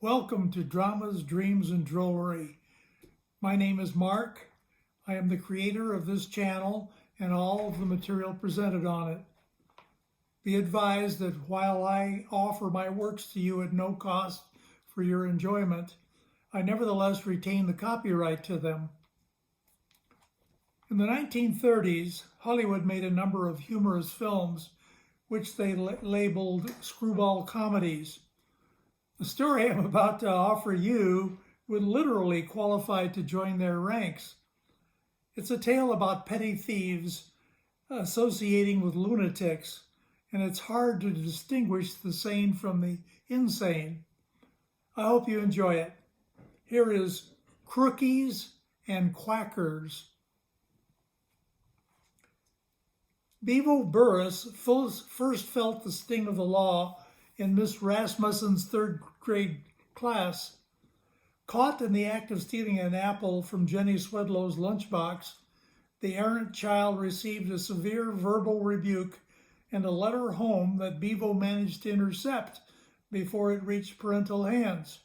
Welcome to Dramas, Dreams, and Drollery. My name is Mark. I am the creator of this channel and all of the material presented on it. Be advised that while I offer my works to you at no cost for your enjoyment, I nevertheless retain the copyright to them. In the 1930s, Hollywood made a number of humorous films which they labeled screwball comedies. The story I'm about to offer you would literally qualify to join their ranks. It's a tale about petty thieves associating with lunatics, and it's hard to distinguish the sane from the insane. I hope you enjoy it. Here is Crookies and Quackers. Bevo Burris first felt the sting of the law in Miss Rasmussen's third grade class. Caught in the act of stealing an apple from Jenny Swedlow's lunchbox, the errant child received a severe verbal rebuke and a letter home that Bevo managed to intercept before it reached parental hands.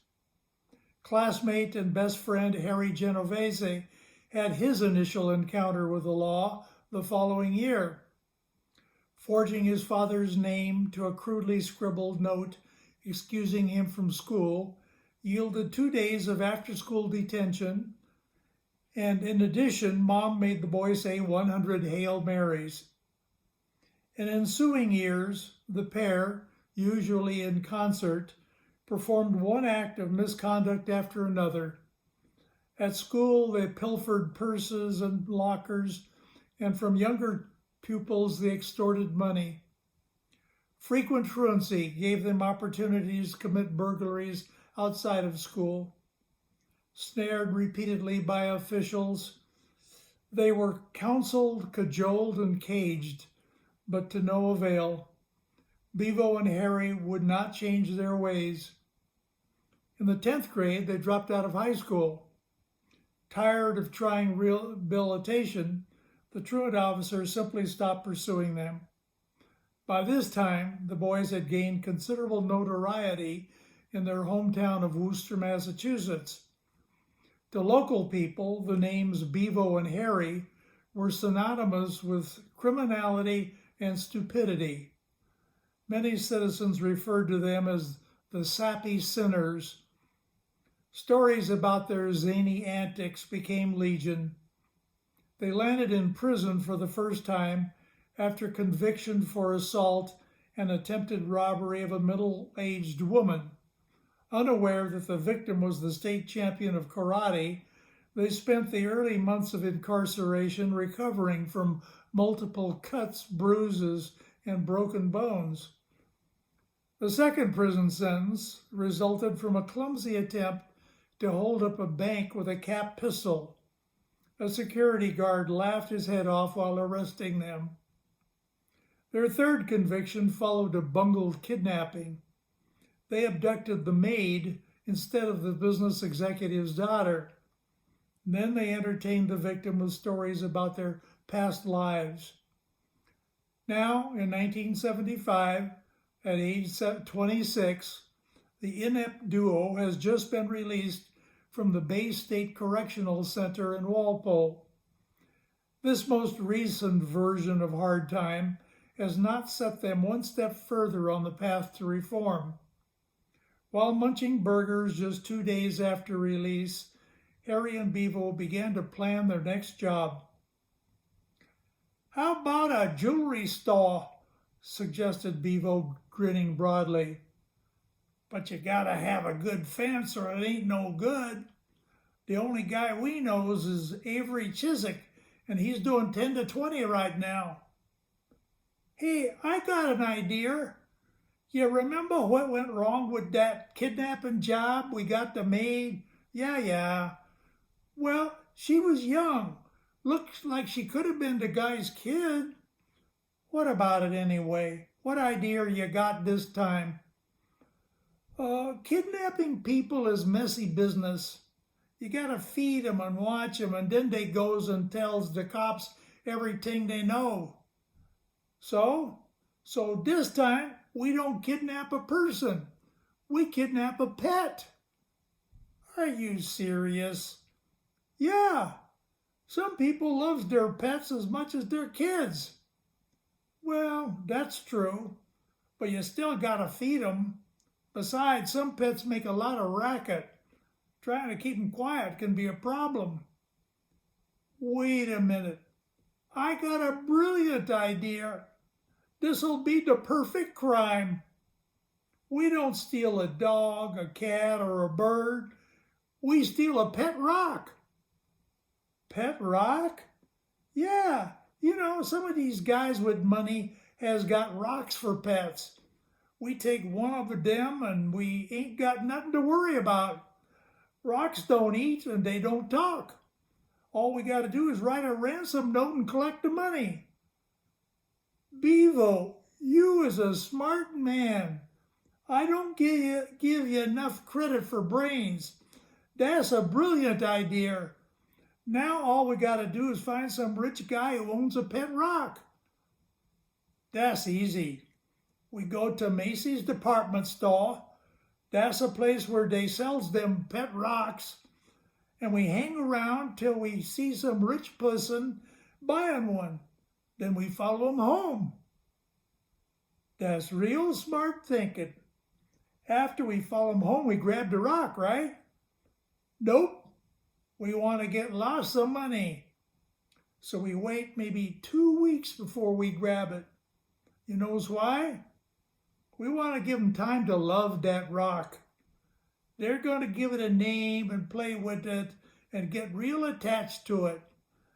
Classmate and best friend Harry Genovese had his initial encounter with the law the following year. Forging his father's name to a crudely scribbled note excusing him from school yielded 2 days of after-school detention, and in addition, Mom made the boy say 100 Hail Marys. In ensuing years, the pair, usually in concert, performed one act of misconduct after another. At school, they pilfered purses and lockers, and from younger pupils they extorted money. Frequent truancy gave them opportunities to commit burglaries outside of school. Snared repeatedly by officials, they were counseled, cajoled, and caged, but to no avail. Bevo and Harry would not change their ways. In the 10th grade, they dropped out of high school. Tired of trying rehabilitation, the truant officer simply stopped pursuing them. By this time, the boys had gained considerable notoriety in their hometown of Worcester, Massachusetts. To local people, the names Bevo and Harry were synonymous with criminality and stupidity. Many citizens referred to them as the sappy sinners. Stories about their zany antics became legion. They landed in prison for the first time after conviction for assault and attempted robbery of a middle-aged woman. Unaware that the victim was the state champion of karate, they spent the early months of incarceration recovering from multiple cuts, bruises, and broken bones. The second prison sentence resulted from a clumsy attempt to hold up a bank with a cap pistol. A security guard laughed his head off while arresting them. Their third conviction followed a bungled kidnapping. They abducted the maid instead of the business executive's daughter. Then they entertained the victim with stories about their past lives. Now, in 1975, at age 26, the inept duo has just been released from the Bay State Correctional Center in Walpole. This most recent version of hard time has not set them one step further on the path to reform. While munching burgers just 2 days after release, Harry and Bevo began to plan their next job. "How about a jewelry store?" suggested Bevo, grinning broadly. "But you gotta have a good fence or it ain't no good. The only guy we knows is Avery Chiswick, and he's doing 10 to 20 right now." "Hey, I got an idea. You remember what went wrong with that kidnapping job we got the maid?" Yeah. "Well, she was young. Looks like she could have been the guy's kid." "What about it anyway? What idea you got this time?" Kidnapping people is messy business. You gotta feed 'em and watch 'em, and then they goes and tells the cops everything they know. So this time we don't kidnap a person. We kidnap a pet. Are you serious? Yeah, some people loves their pets as much as their kids. Well, that's true, but you still gotta feed 'em. Besides, some pets make a lot of racket. Trying to keep 'em quiet can be a problem. Wait a minute. I got a brilliant idea. This'll be the perfect crime. We don't steal a dog, a cat, or a bird. We steal a pet rock. Pet rock? Yeah, some of these guys with money has got rocks for pets. We take one of them and we ain't got nothing to worry about. Rocks don't eat and they don't talk. All we got to do is write a ransom note and collect the money. Bevo, you is a smart man. I don't give you enough credit for brains. That's a brilliant idea. Now all we got to do is find some rich guy who owns a pet rock. That's easy. We go to Macy's department store. That's a place where they sells them pet rocks. And we hang around till we see some rich person buying one. Then we follow him home. That's real smart thinking. After we follow him home, we grab the rock, right? Nope. We want to get lots of money. So we wait maybe 2 weeks before we grab it. You knows why? We want to give them time to love that rock. They're going to give it a name and play with it and get real attached to it.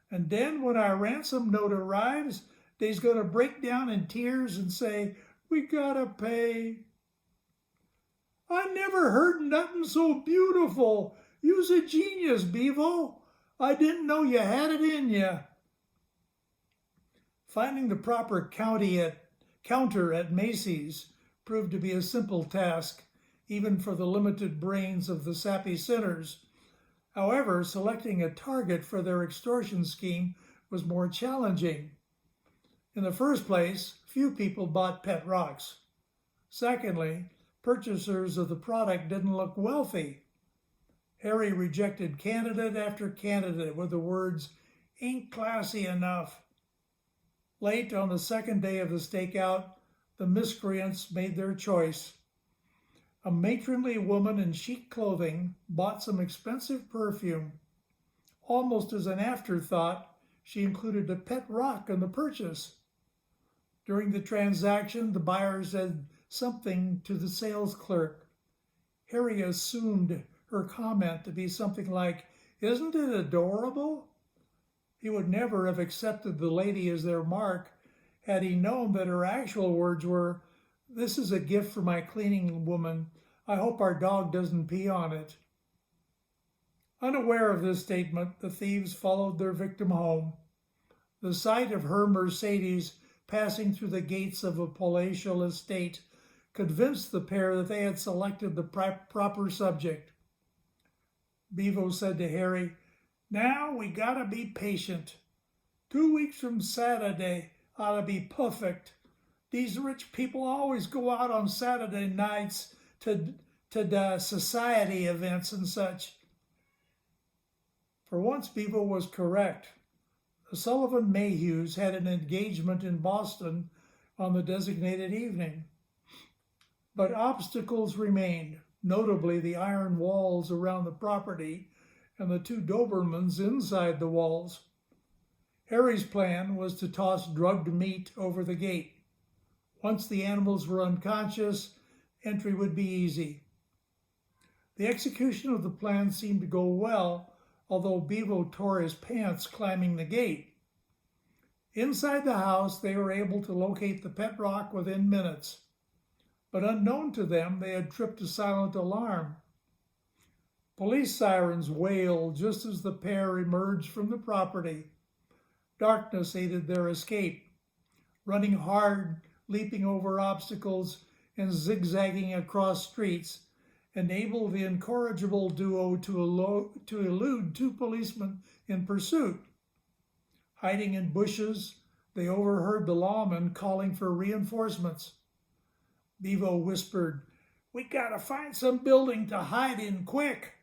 And then when our ransom note arrives, they's going to break down in tears and say, "We gotta pay." I never heard nothing so beautiful. You's a genius, Bevo. I didn't know you had it in you. Finding the proper counter at Macy's proved to be a simple task, even for the limited brains of the sappy sinners. However, selecting a target for their extortion scheme was more challenging. In the first place, few people bought pet rocks. Secondly, purchasers of the product didn't look wealthy. Harry rejected candidate after candidate with the words, "Ain't classy enough." Late on the second day of the stakeout, the miscreants made their choice. A matronly woman in chic clothing bought some expensive perfume. Almost as an afterthought, she included a pet rock in the purchase. During the transaction, the buyer said something to the sales clerk. Harry assumed her comment to be something like, "Isn't it adorable?" He would never have accepted the lady as their mark had he known that her actual words were, "This is a gift for my cleaning woman. I hope our dog doesn't pee on it." Unaware of this statement, the thieves followed their victim home. The sight of her Mercedes passing through the gates of a palatial estate convinced the pair that they had selected the proper subject. Bevo said to Harry, "Now we gotta be patient. 2 weeks from Saturday ought to be perfect. These rich people always go out on Saturday nights to the society events and such." For once, Bevo was correct. The Sullivan Mayhews had an engagement in Boston on the designated evening. But obstacles remained, notably the iron walls around the property and the 2 Dobermans inside the walls. Harry's plan was to toss drugged meat over the gate. Once the animals were unconscious, entry would be easy. The execution of the plan seemed to go well, although Bevo tore his pants climbing the gate. Inside the house, they were able to locate the pet rock within minutes. But unknown to them, they had tripped a silent alarm. Police sirens wailed just as the pair emerged from the property. Darkness aided their escape. Running hard, leaping over obstacles, and zigzagging across streets enabled the incorrigible duo to elude 2 policemen in pursuit. Hiding in bushes, they overheard the lawman calling for reinforcements. Bevo whispered, "We gotta find some building to hide in quick."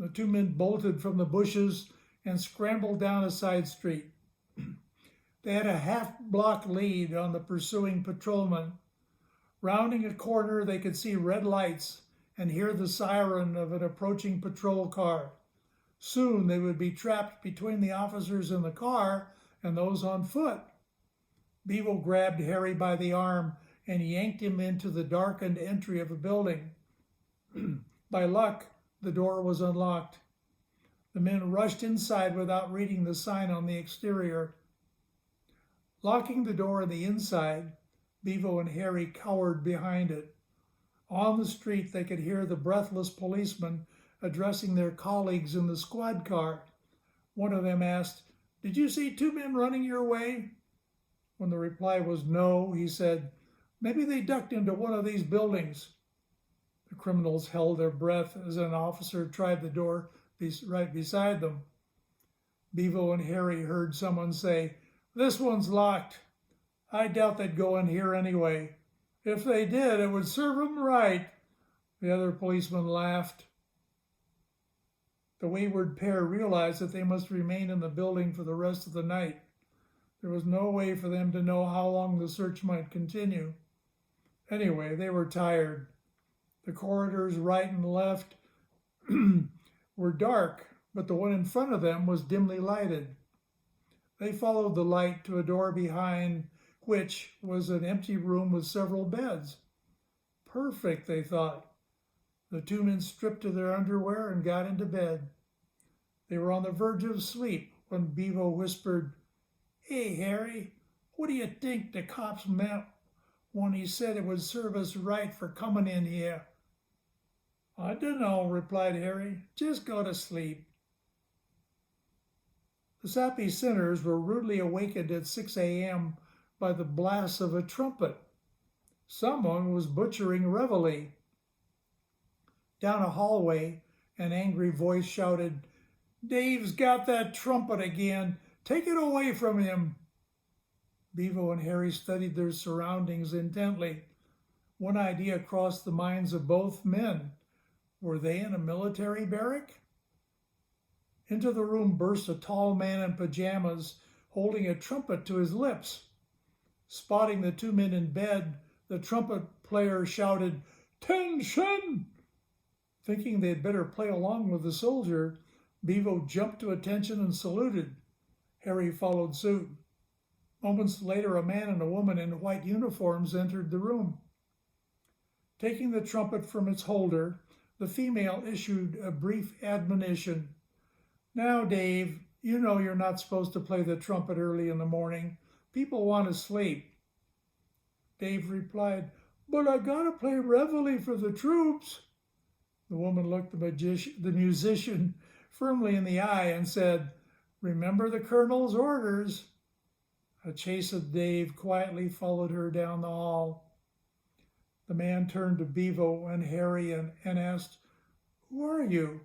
The two men bolted from the bushes and scrambled down a side street. They had a half-block lead on the pursuing patrolman. Rounding a corner, they could see red lights and hear the siren of an approaching patrol car. Soon they would be trapped between the officers in the car and those on foot. Bevo grabbed Harry by the arm and yanked him into the darkened entry of a building. By luck, the door was unlocked. The men rushed inside without reading the sign on the exterior. Locking the door on the inside, Bevo and Harry cowered behind it. On the street, they could hear the breathless policemen addressing their colleagues in the squad car. One of them asked, "Did you see two men running your way?" When the reply was no, he said, "Maybe they ducked into one of these buildings." The criminals held their breath as an officer tried the door right beside them. Bevo and Harry heard someone say, "This one's locked. I doubt they'd go in here anyway. If they did, it would serve them right." The other policeman laughed. The wayward pair realized that they must remain in the building for the rest of the night. There was no way for them to know how long the search might continue. Anyway, they were tired. The corridors right and left were dark, but the one in front of them was dimly lighted. They followed the light to a door behind which was an empty room with several beds. Perfect, they thought. The two men stripped to their underwear and got into bed. They were on the verge of sleep when Bevo whispered, "Hey, Harry, what do you think the cops meant when he said it would serve us right for coming in here?" "I dunno," replied Harry. "Just go to sleep." The sappy sinners were rudely awakened at 6 a.m. by the blast of a trumpet. Someone was butchering reveille. Down a hallway, an angry voice shouted, "Dave's got that trumpet again. Take it away from him." Bevo and Harry studied their surroundings intently. One idea crossed the minds of both men. Were they in a military barrack? Into the room burst a tall man in pajamas, holding a trumpet to his lips. Spotting the two men in bed, the trumpet player shouted, "Tension!" Thinking they had better play along with the soldier, Bevo jumped to attention and saluted. Harry followed suit. Moments later, a man and a woman in white uniforms entered the room. Taking the trumpet from its holder, the female issued a brief admonition. "Now, Dave, you know you're not supposed to play the trumpet early in the morning. People want to sleep." Dave replied, "But I gotta play reveille for the troops." The woman looked the musician firmly in the eye and said, "Remember the colonel's orders." A chastened Dave quietly followed her down the hall. The man turned to Bevo and Harry and asked, "Who are you?"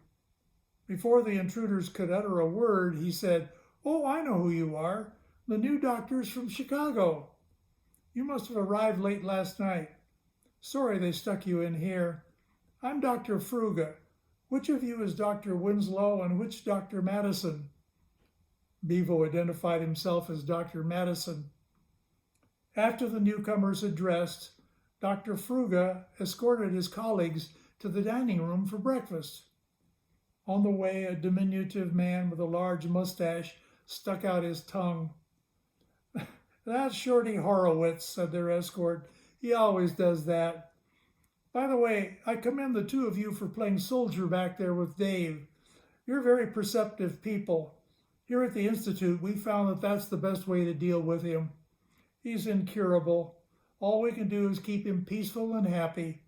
Before the intruders could utter a word, he said, "Oh, I know who you are. The new doctors from Chicago. You must have arrived late last night. Sorry they stuck you in here. I'm Dr. Fruga. Which of you is Dr. Winslow and which Dr. Madison?" Bevo identified himself as Dr. Madison. After the newcomers had dressed, Dr. Fruga escorted his colleagues to the dining room for breakfast. On the way, a diminutive man with a large mustache stuck out his tongue. "That's Shorty Horowitz," said their escort. "He always does that. By the way, I commend the two of you for playing soldier back there with Dave. You're very perceptive people. Here at the Institute, we found that that's the best way to deal with him. He's incurable. All we can do is keep him peaceful and happy.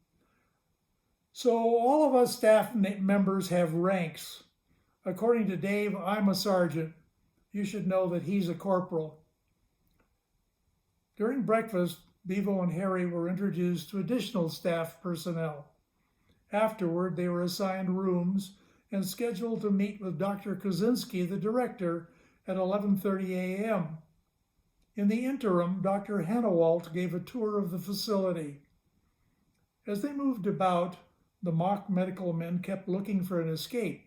So all of us staff members have ranks. According to Dave, I'm a sergeant. You should know that he's a corporal." During breakfast, Bevo and Harry were introduced to additional staff personnel. Afterward, they were assigned rooms and scheduled to meet with Dr. Kozinski, the director, at 11:30 a.m. In the interim, Dr. Hannawalt gave a tour of the facility. As they moved about, the mock medical men kept looking for an escape.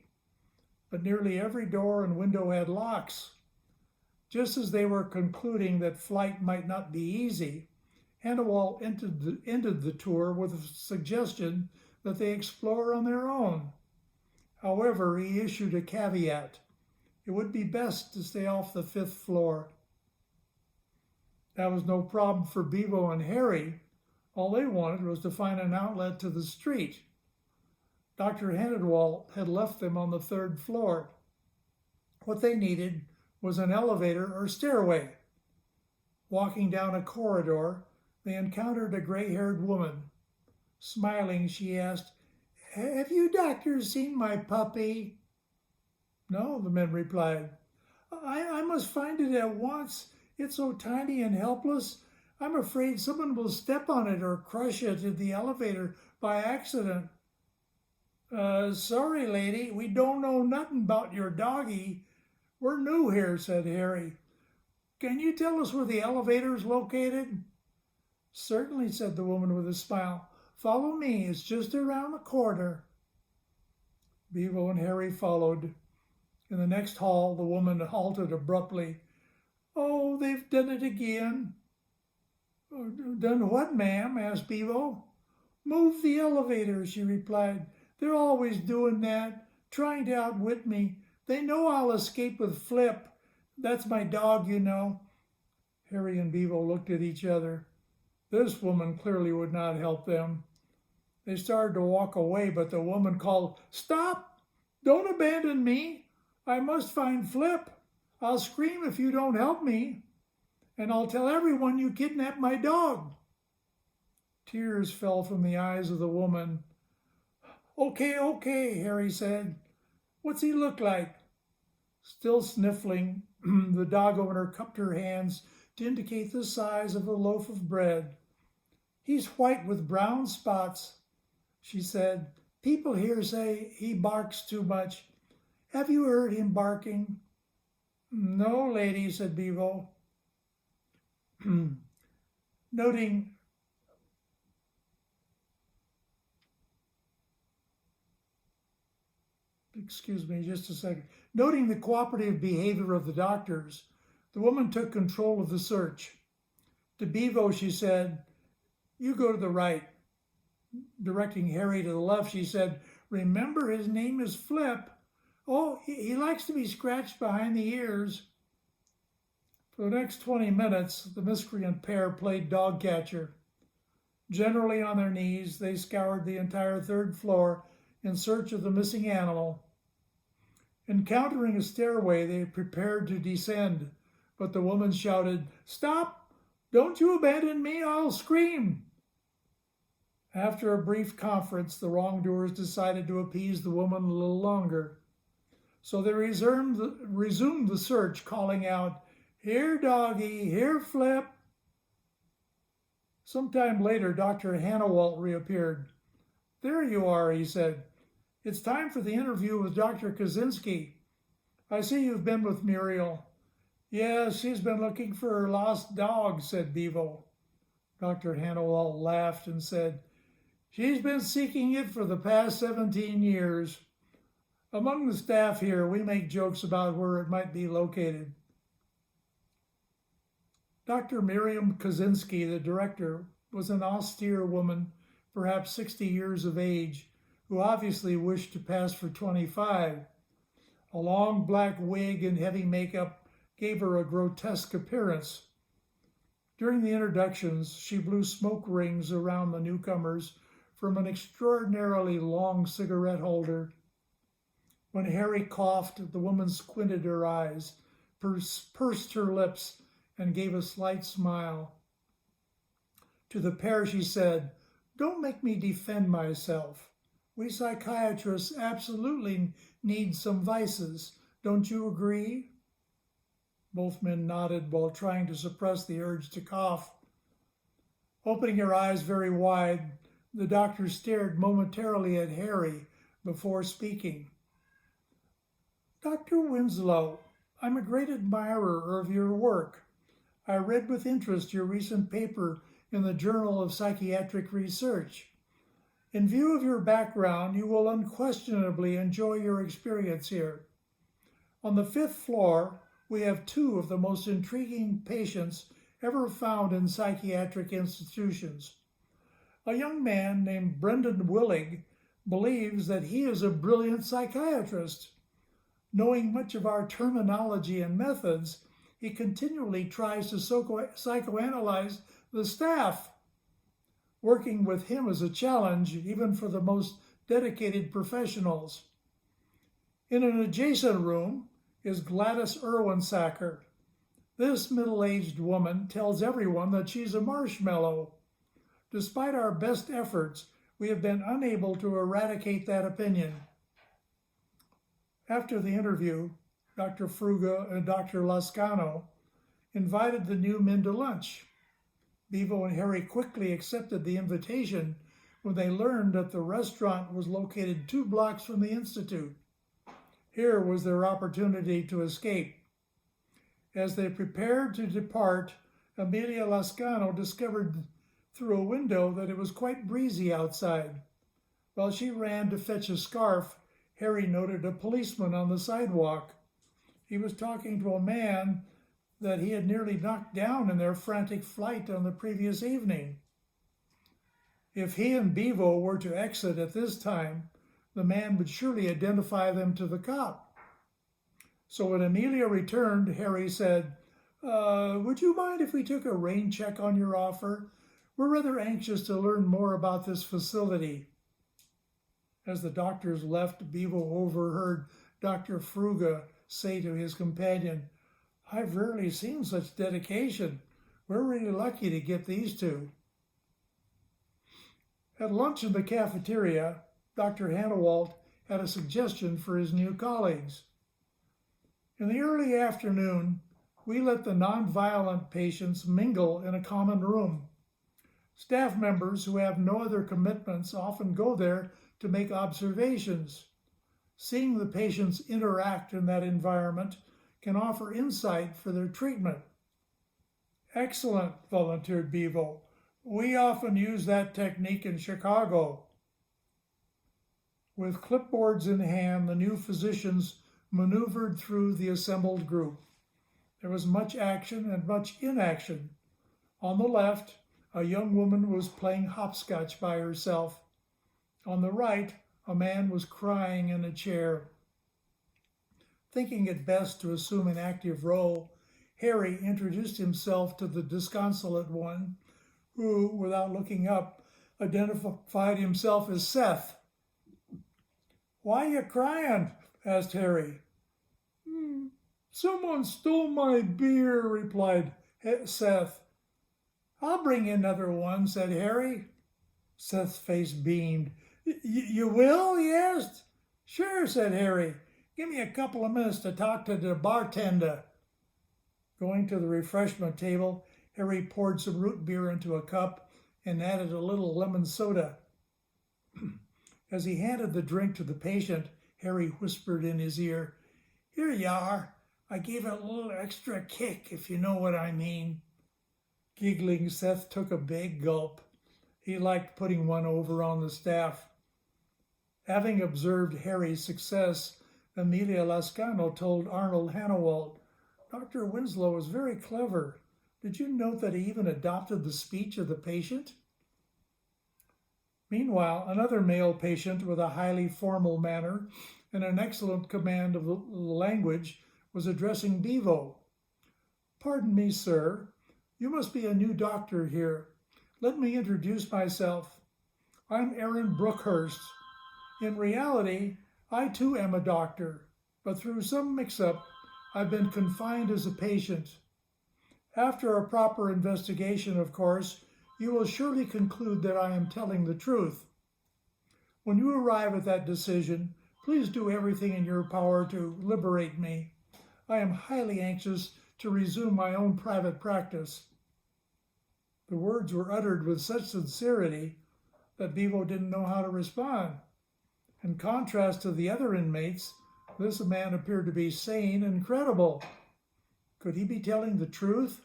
but nearly every door and window had locks. Just as they were concluding that flight might not be easy, Hannibal ended the tour with a suggestion that they explore on their own. However, he issued a caveat. It would be best to stay off the 5th floor. That was no problem for Bevo and Harry. All they wanted was to find an outlet to the street. Dr. Hannibal had left them on the 3rd floor. What they needed was an elevator or stairway. Walking down a corridor, they encountered a gray-haired woman. Smiling, she asked, "Have you doctors seen my puppy?" "No," the men replied. I must find it at once. It's so tiny and helpless. I'm afraid someone will step on it or crush it in the elevator by accident." Sorry, lady, we don't know nothing about your doggy. We're new here," said Harry. "Can you tell us where the elevator is located?" "Certainly," said the woman with a smile. "Follow me. It's just around the corner." Bevo and Harry followed. In the next hall, the woman halted abruptly. "Oh, they've done it again." "Done what, ma'am?" asked Bevo. "Move the elevator," she replied. "They're always doing that, trying to outwit me. They know I'll escape with Flip. That's my dog, you know." Harry and Bevo looked at each other. This woman clearly would not help them. They started to walk away, but the woman called, "Stop! Don't abandon me. I must find Flip. I'll scream if you don't help me, and I'll tell everyone you kidnapped my dog." Tears fell from the eyes of the woman. Okay, Harry said. "What's he look like?" Still sniffling, the dog owner cupped her hands to indicate the size of a loaf of bread. "He's white with brown spots," she said. "People here say he barks too much. Have you heard him barking?" "No, lady," said Bevo. Noting Excuse me just a second. Noting the cooperative behavior of the doctors, the woman took control of the search. To Bevo, she said, "You go to the right." Directing Harry to the left, she said, "Remember, his name is Flip. Oh, he likes to be scratched behind the ears." For the next 20 minutes, the miscreant pair played dog catcher. Generally on their knees, they scoured the entire 3rd floor in search of the missing animal. Encountering a stairway, they prepared to descend, but the woman shouted, "Stop! Don't you abandon me, I'll scream." After a brief conference, the wrongdoers decided to appease the woman a little longer. So they resumed the search, calling out, "Here, doggy, here, Flip." Sometime later, Dr. Hannawalt reappeared. "There you are," he said. "It's time for the interview with Dr. Kaczynski. I see you've been with Muriel." "Yes, she's been looking for her lost dog," said Bevo. Dr. Hannawalt laughed and said, "She's been seeking it for the past 17 years. Among the staff here, we make jokes about where it might be located." Dr. Miriam Kaczynski, the director, was an austere woman, perhaps 60 years of age, who obviously wished to pass for 25. A long black wig and heavy makeup gave her a grotesque appearance. During the introductions, she blew smoke rings around the newcomers from an extraordinarily long cigarette holder. When Harry coughed, the woman squinted her eyes, pursed her lips, and gave a slight smile. To the pair she said, "Don't make me defend myself. We psychiatrists absolutely need some vices. Don't you agree?" Both men nodded while trying to suppress the urge to cough. Opening her eyes very wide, the doctor stared momentarily at Harry before speaking. "Dr. Winslow, I'm a great admirer of your work. I read with interest your recent paper in the Journal of Psychiatric Research. In view of your background, you will unquestionably enjoy your experience here. On the 5th floor, we have two of the most intriguing patients ever found in psychiatric institutions. A young man named Brendan Willig believes that he is a brilliant psychiatrist. Knowing much of our terminology and methods, he continually tries to psychoanalyze the staff. Working with him is a challenge, even for the most dedicated professionals. In an adjacent room is Gladys Irwinsacker. This middle-aged woman tells everyone that she's a marshmallow. Despite our best efforts, we have been unable to eradicate that opinion. After the interview, Dr. Fruga and Dr. Lascano invited the new men to lunch. Bevo and Harry quickly accepted the invitation when they learned that the restaurant was located 2 blocks from the Institute. Here was their opportunity to escape. As they prepared to depart, Amelia Lascano discovered through a window that it was quite breezy outside. While she ran to fetch a scarf, Harry noted a policeman on the sidewalk. He was talking to a man that he had nearly knocked down in their frantic flight on the previous evening. If he and Bevo were to exit at this time, the man would surely identify them to the cop. So when Amelia returned, Harry said, would you mind if we took a rain check on your offer? We're rather anxious to learn more about this facility. As the doctors left, Bevo overheard Dr. Fruga say to his companion, I've rarely seen such dedication. We're really lucky to get these two. At lunch in the cafeteria, Dr. Hannawalt had a suggestion for his new colleagues. In the early afternoon, we let the nonviolent patients mingle in a common room. Staff members who have no other commitments often go there to make observations. Seeing the patients interact in that environment can offer insight for their treatment. Excellent, volunteered Bevo. We often use that technique in Chicago. With clipboards in hand, the new physicians maneuvered through the assembled group. There was much action and much inaction. On the left, a young woman was playing hopscotch by herself. On the right, a man was crying in a chair. Thinking it best to assume an active role, Harry introduced himself to the disconsolate one, who, without looking up, identified himself as Seth. Why you crying? Asked Harry. Someone stole my beer, replied Seth. I'll bring you another one, said Harry. Seth's face beamed. You will? He asked. Sure, said Harry. Give me a couple of minutes to talk to the bartender. Going to the refreshment table, Harry poured some root beer into a cup and added a little lemon soda. As he handed the drink to the patient, Harry whispered in his ear, Here you are. I gave it a little extra kick, if you know what I mean. Giggling, Seth took a big gulp. He liked putting one over on the staff. Having observed Harry's success, Amelia Lascano told Arnold Hannawalt, Dr. Winslow is very clever. Did you note that he even adopted the speech of the patient? Meanwhile, another male patient with a highly formal manner and an excellent command of the language was addressing Bevo. Pardon me, sir. You must be a new doctor here. Let me introduce myself. I'm Aaron Brookhurst. In reality, I too am a doctor, but through some mix-up, I've been confined as a patient. After a proper investigation, of course, you will surely conclude that I am telling the truth. When you arrive at that decision, please do everything in your power to liberate me. I am highly anxious to resume my own private practice. The words were uttered with such sincerity that Bevo didn't know how to respond. In contrast to the other inmates, this man appeared to be sane and credible. Could he be telling the truth?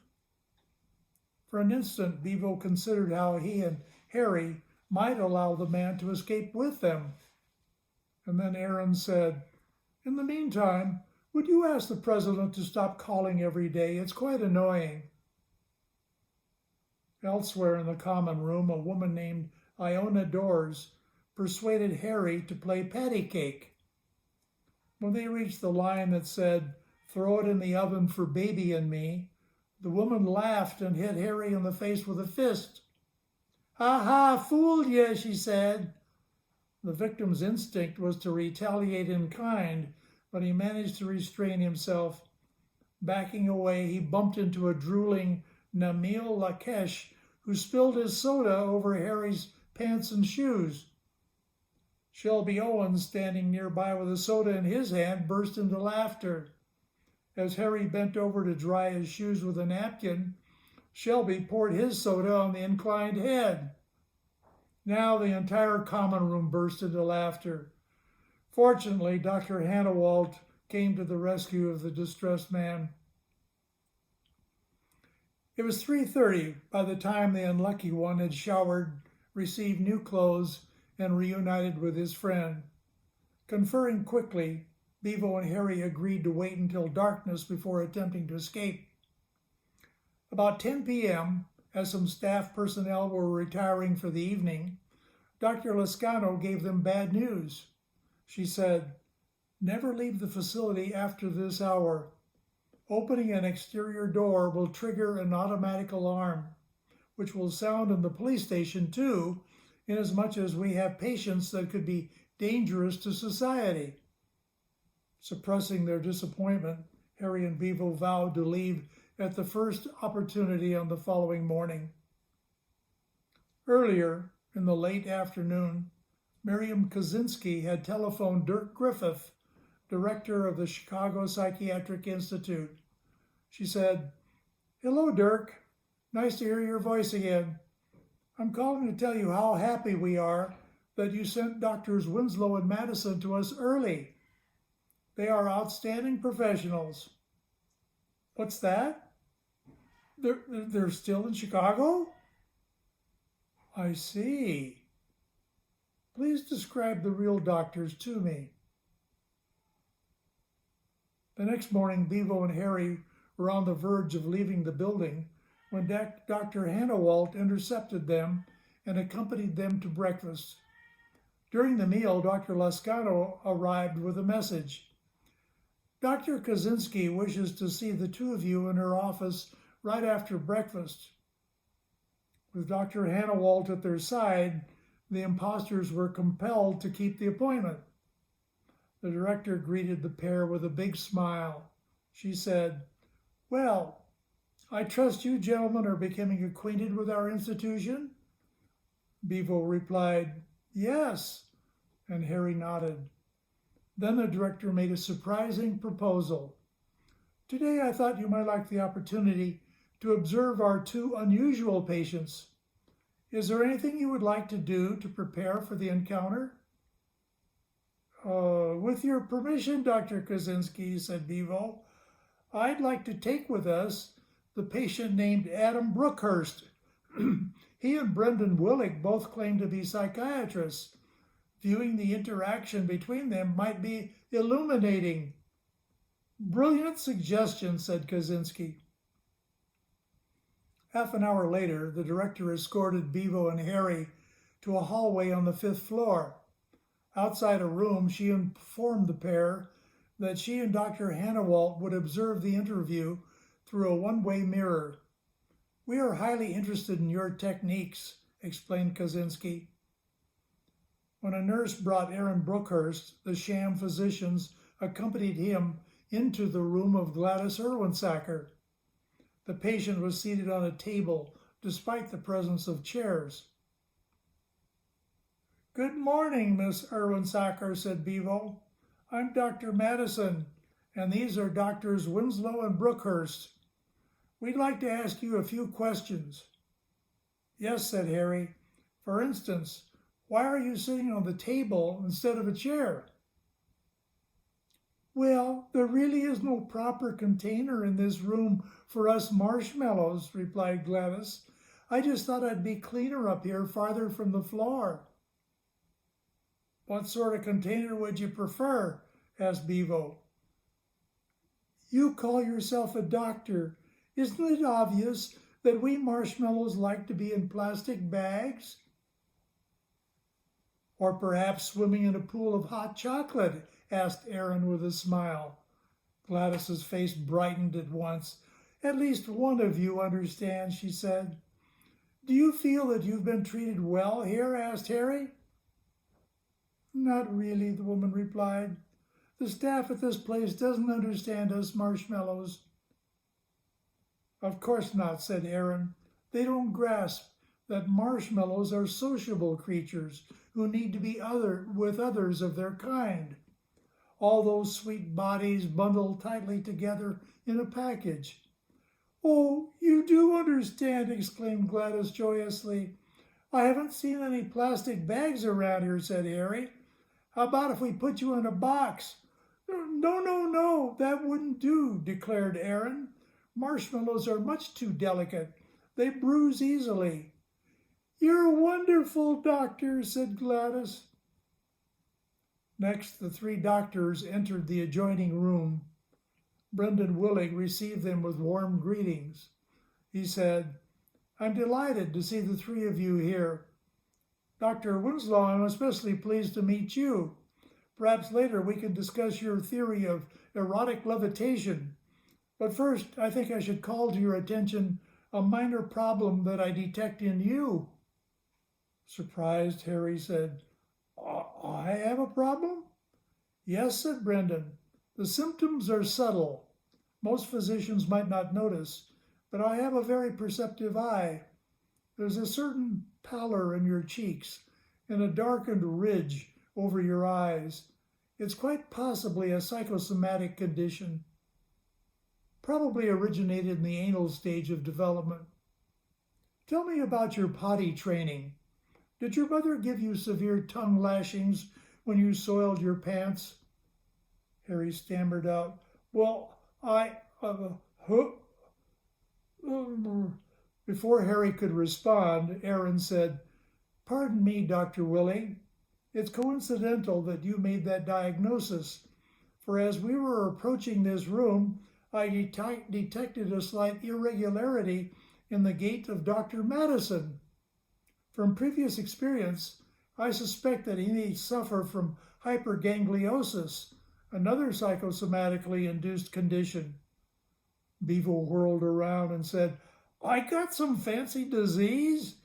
For an instant, Bevo considered how he and Harry might allow the man to escape with them. And then Aaron said, In the meantime, Would you ask the president to stop calling every day? It's quite annoying. Elsewhere in the common room, a woman named Iona Dors persuaded Harry to play patty cake. When they reached the line that said, "Throw it in the oven for baby and me," the woman laughed and hit Harry in the face with a fist. "Ha ha, fooled ye," she said. The victim's instinct was to retaliate in kind, but he managed to restrain himself. Backing away, he bumped into a drooling Namil Lakesh, who spilled his soda over Harry's pants and shoes. Shelby Owens, standing nearby with a soda in his hand, burst into laughter. As Harry bent over to dry his shoes with a napkin, Shelby poured his soda on the inclined head. Now the entire common room burst into laughter. Fortunately, Dr. Hannawalt came to the rescue of the distressed man. It was 3:30 by the time the unlucky one had showered, received new clothes, and reunited with his friend. Conferring quickly, Bevo and Harry agreed to wait until darkness before attempting to escape. About 10 p.m., as some staff personnel were retiring for the evening, Dr. Lascano gave them bad news. She said, "Never leave the facility after this hour. Opening an exterior door will trigger an automatic alarm, which will sound in the police station too, inasmuch as we have patients that could be dangerous to society." Suppressing their disappointment, Harry and Bevo vowed to leave at the first opportunity on the following morning. Earlier, in the late afternoon, Miriam Kaczynski had telephoned Dirk Griffith, director of the Chicago Psychiatric Institute. She said, "Hello, Dirk. Nice to hear your voice again. I'm calling to tell you how happy we are that you sent Doctors Winslow and Madison to us early. They are outstanding professionals." "What's that? They're still in Chicago?" "I see. Please describe the real doctors to me." The next morning, Bevo and Harry were on the verge of leaving the building when Dr. Hannawalt intercepted them and accompanied them to breakfast. During the meal, Dr. Lascano arrived with a message. "Dr. Kaczynski wishes to see the two of you in her office right after breakfast." With Dr. Hannawalt at their side, the impostors were compelled to keep the appointment. The director greeted the pair with a big smile. She said, "Well, I trust you gentlemen are becoming acquainted with our institution?" Bevo replied, "Yes," and Harry nodded. Then the director made a surprising proposal. "Today I thought you might like the opportunity to observe our two unusual patients. Is there anything you would like to do to prepare for the encounter?" With your permission, Dr. Kaczynski," said Bevo, "I'd like to take with us the patient named Adam Brookhurst. He and Brendan Willick both claim to be psychiatrists. Viewing the interaction between them might be illuminating." "Brilliant suggestion," said Kaczynski. Half an hour later, the director escorted Bevo and Harry to a hallway on the 5th floor. Outside a room, she informed the pair that she and Dr. Hannawalt would observe the interview through a one-way mirror. "We are highly interested in your techniques," explained Kaczynski. When a nurse brought Aaron Brookhurst, the sham physicians accompanied him into the room of Gladys Erwinsacker. The patient was seated on a table despite the presence of chairs. "Good morning, Miss Erwinsacker," said Bevo. "I'm Dr. Madison, and these are Doctors Winslow and Brookhurst. We'd like to ask you a few questions." "Yes," said Harry. "For instance, why are you sitting on the table instead of a chair?" "Well, there really is no proper container in this room for us marshmallows," replied Gladys. "I just thought I'd be cleaner up here farther from the floor." "What sort of container would you prefer?" asked Bevo. You call yourself a doctor. Isn't it obvious that we marshmallows like to be in plastic bags? Or perhaps swimming in a pool of hot chocolate? Asked Aaron with a smile. Gladys's face brightened at once. At least one of you understands, she said. Do you feel that you've been treated well here? Asked Harry. Not really, the woman replied. The staff at this place doesn't understand us marshmallows. Of course not, said Aaron. They don't grasp that marshmallows are sociable creatures who need to be with others of their kind. All those sweet bodies bundled tightly together in a package. Oh, you do understand, exclaimed Gladys joyously. I haven't seen any plastic bags around here, said Harry. How about if we put you in a box? No, that wouldn't do, declared Aaron. Marshmallows are much too delicate. They bruise easily. You're wonderful, doctor, said Gladys. Next, the three doctors entered the adjoining room. Brendan Willig received them with warm greetings. He said, I'm delighted to see the three of you here. Dr. Winslow, I'm especially pleased to meet you. Perhaps later we can discuss your theory of erotic levitation. But first, I think I should call to your attention a minor problem that I detect in you. Surprised, Harry said, I have a problem? Yes, said Brendan. The symptoms are subtle. Most physicians might not notice, but I have a very perceptive eye. There's a certain pallor in your cheeks and a darkened ridge over your eyes. It's quite possibly a psychosomatic condition, probably originated in the anal stage of development. Tell me about your potty training. Did your mother give you severe tongue lashings when you soiled your pants? Harry stammered out, Well, Before Harry could respond, Aaron said, Pardon me, Dr. Willig. It's coincidental that you made that diagnosis, for as we were approaching this room, I detected a slight irregularity in the gait of Dr. Madison. From previous experience, I suspect that he may suffer from hypergangliosis, another psychosomatically induced condition. Bevo whirled around and said, I got some fancy disease?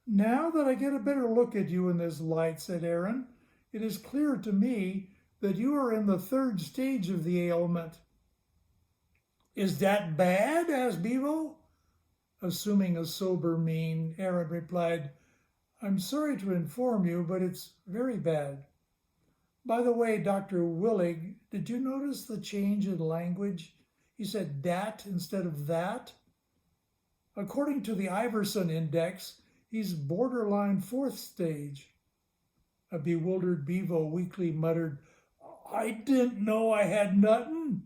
Now that I get a better look at you in this light, said Aaron, it is clear to me that you are in the third stage of the ailment. Is that bad? Asked Bevo. Assuming a sober mien, Aaron replied, I'm sorry to inform you, but it's very bad. By the way, Dr. Willig, did you notice the change in language? He said dat instead of that. According to the Iverson Index, he's borderline fourth stage. A bewildered Bevo weakly muttered, I didn't know I had nothing.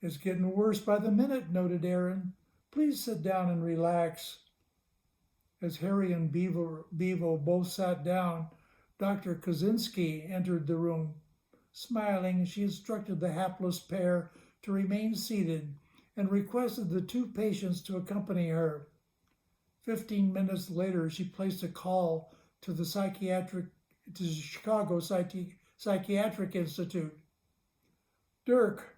It's getting worse by the minute, noted Aaron. Please sit down and relax. As Harry and Bevo both sat down, Dr. Kaczynski entered the room. Smiling, she instructed the hapless pair to remain seated and requested the two patients to accompany her. 15 minutes later, she placed a call to the Chicago Psychiatric Institute. Dirk,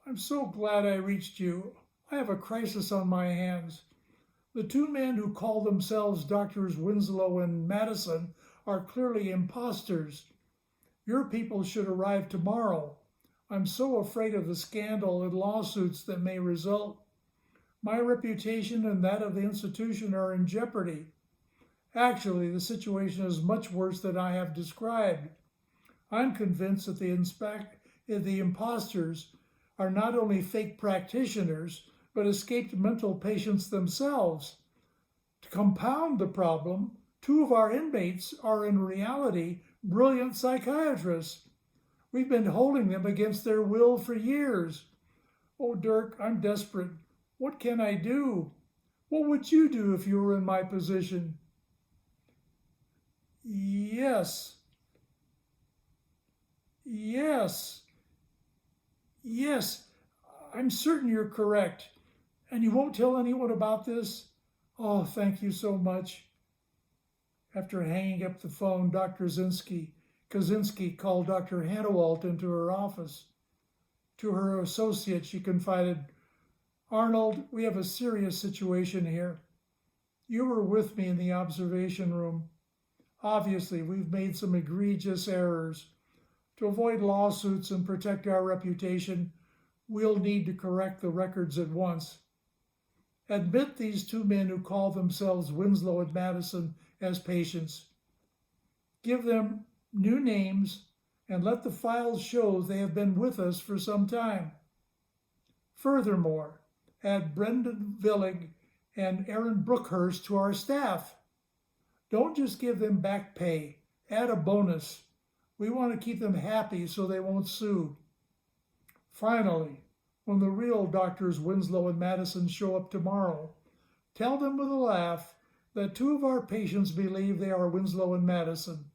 I'm so glad I reached you. I have a crisis on my hands. The two men who call themselves Doctors Winslow and Madison are clearly imposters. Your people should arrive tomorrow. I'm so afraid of the scandal and lawsuits that may result. My reputation and that of the institution are in jeopardy. Actually, the situation is much worse than I have described. I'm convinced that the imposters are not only fake practitioners, but escaped mental patients themselves. To compound the problem, two of our inmates are in reality brilliant psychiatrists. We've been holding them against their will for years. Oh, Dirk, I'm desperate. What can I do? What would you do if you were in my position? Yes. Yes, I'm certain you're correct. And you won't tell anyone about this? Oh, thank you so much. After hanging up the phone, Dr. Kaczynski called Dr. Hannawalt into her office. To her associate, she confided, Arnold, we have a serious situation here. You were with me in the observation room. Obviously, we've made some egregious errors. To avoid lawsuits and protect our reputation, we'll need to correct the records at once. Admit these two men who call themselves Winslow and Madison as patients. Give them new names and let the files show they have been with us for some time. Furthermore, add Brendan Villig and Aaron Brookhurst to our staff. Don't just give them back pay. Add a bonus. We want to keep them happy so they won't sue. Finally, when the real doctors Winslow and Madison show up tomorrow, tell them with a laugh that two of our patients believe they are Winslow and Madison.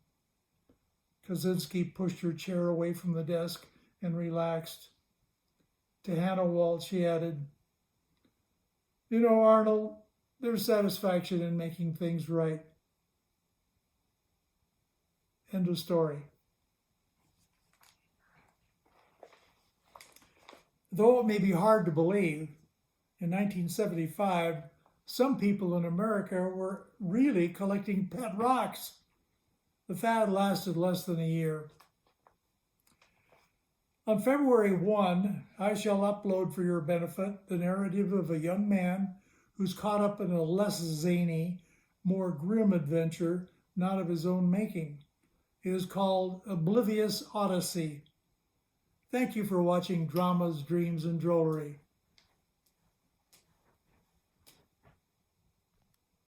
Kaczynski pushed her chair away from the desk and relaxed. To Hannawalt, she added, You know, Arnold, there's satisfaction in making things right. End of story. Though it may be hard to believe, in 1975, some people in America were really collecting pet rocks. The fad lasted less than a year. On February 1, I shall upload for your benefit the narrative of a young man who's caught up in a less zany, more grim adventure, not of his own making. It is called Oblivious Odyssey. Thank you for watching Dramas, Dreams, and Drollery.